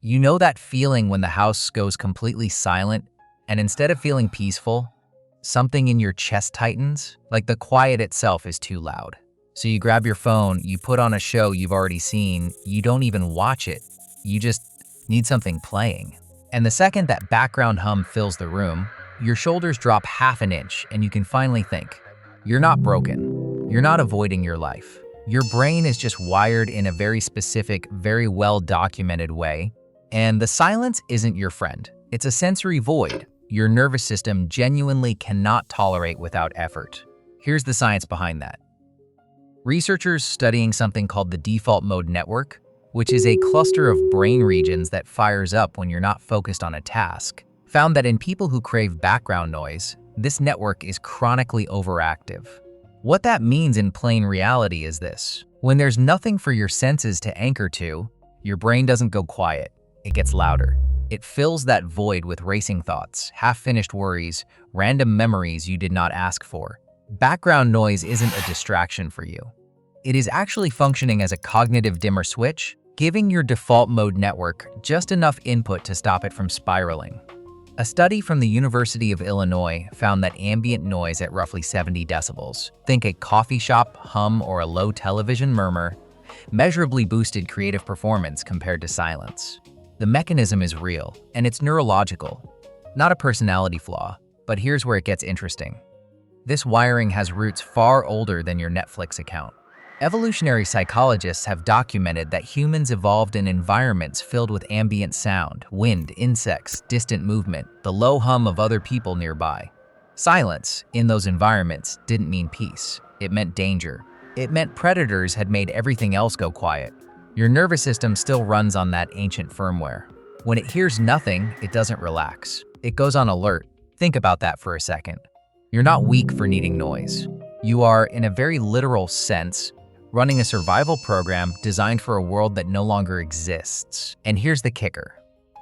You know that feeling when the house goes completely silent and instead of feeling peaceful, something in your chest tightens? Like the quiet itself is too loud. So you grab your phone, you put on a show you've already seen, you don't even watch it. You just need something playing. And the second that background hum fills the room, your shoulders drop half an inch and you can finally think. You're not broken. You're not avoiding your life. Your brain is just wired in a very specific, very well-documented way. And the silence isn't your friend. It's a sensory void your nervous system genuinely cannot tolerate without effort. Here's the science behind that. Researchers studying something called the default mode network, which is a cluster of brain regions that fires up when you're not focused on a task, found that in people who crave background noise, this network is chronically overactive. What that means in plain reality is this. When there's nothing for your senses to anchor to, your brain doesn't go quiet. It gets louder. It fills that void with racing thoughts, half-finished worries, random memories you did not ask for. Background noise isn't a distraction for you. It is actually functioning as a cognitive dimmer switch, giving your default mode network just enough input to stop it from spiraling. A study from the University of Illinois found that ambient noise at roughly 70 decibels, think a coffee shop hum or a low television murmur, measurably boosted creative performance compared to silence. The mechanism is real, and it's neurological, not a personality flaw. But here's where it gets interesting. This wiring has roots far older than your Netflix account. Evolutionary psychologists have documented that humans evolved in environments filled with ambient sound, wind, insects, distant movement, the low hum of other people nearby. Silence, in those environments, didn't mean peace. It meant danger. It meant predators had made everything else go quiet. Your nervous system still runs on that ancient firmware. When it hears nothing, it doesn't relax. It goes on alert. Think about that for a second. You're not weak for needing noise. You are, in a very literal sense, running a survival program designed for a world that no longer exists. And here's the kicker.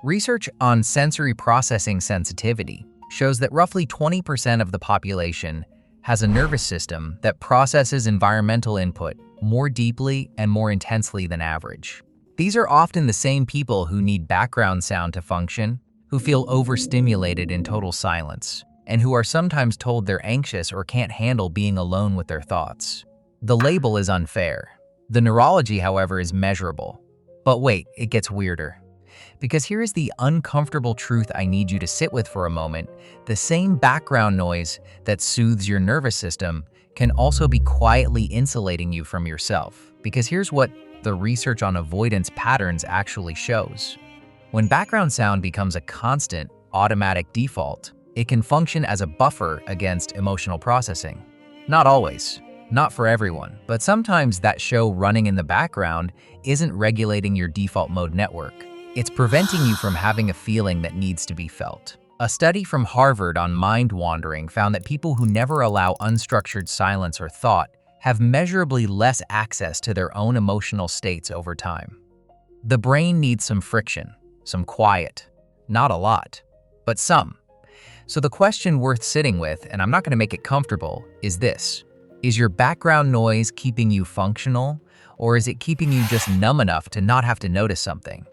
Research on sensory processing sensitivity shows that roughly 20% of the population has a nervous system that processes environmental input more deeply and more intensely than average. These are often the same people who need background sound to function, who feel overstimulated in total silence, and who are sometimes told they're anxious or can't handle being alone with their thoughts. The label is unfair. The neurology, however, is measurable. But wait, it gets weirder. Because here is the uncomfortable truth I need you to sit with for a moment. The same background noise that soothes your nervous system can also be quietly insulating you from yourself. Because here's what the research on avoidance patterns actually shows. When background sound becomes a constant, automatic default, it can function as a buffer against emotional processing. Not always. Not for everyone, but sometimes that show running in the background isn't regulating your default mode network. It's preventing you from having a feeling that needs to be felt. A study from Harvard on mind wandering found that people who never allow unstructured silence or thought have measurably less access to their own emotional states over time. The brain needs some friction, some quiet. Not a lot, but some. So the question worth sitting with, and I'm not going to make it comfortable, is this. Is your background noise keeping you functional, or is it keeping you just numb enough to not have to notice something?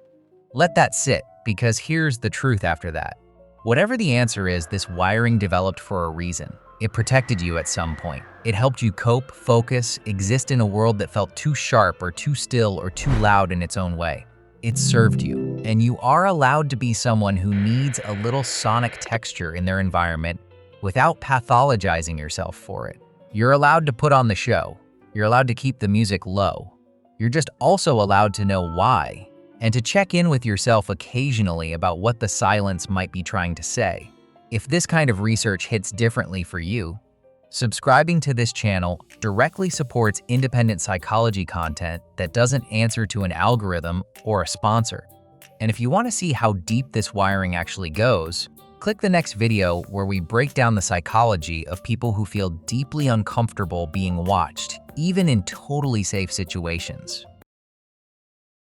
Let that sit, because here's the truth after that. Whatever the answer is, this wiring developed for a reason. It protected you at some point. It helped you cope, focus, exist in a world that felt too sharp or too still or too loud in its own way. It served you, and you are allowed to be someone who needs a little sonic texture in their environment without pathologizing yourself for it. You're allowed to put on the show. You're allowed to keep the music low. You're just also allowed to know why, and to check in with yourself occasionally about what the silence might be trying to say. If this kind of research hits differently for you, subscribing to this channel directly supports independent psychology content that doesn't answer to an algorithm or a sponsor. And if you want to see how deep this wiring actually goes, click the next video where we break down the psychology of people who feel deeply uncomfortable being watched, even in totally safe situations.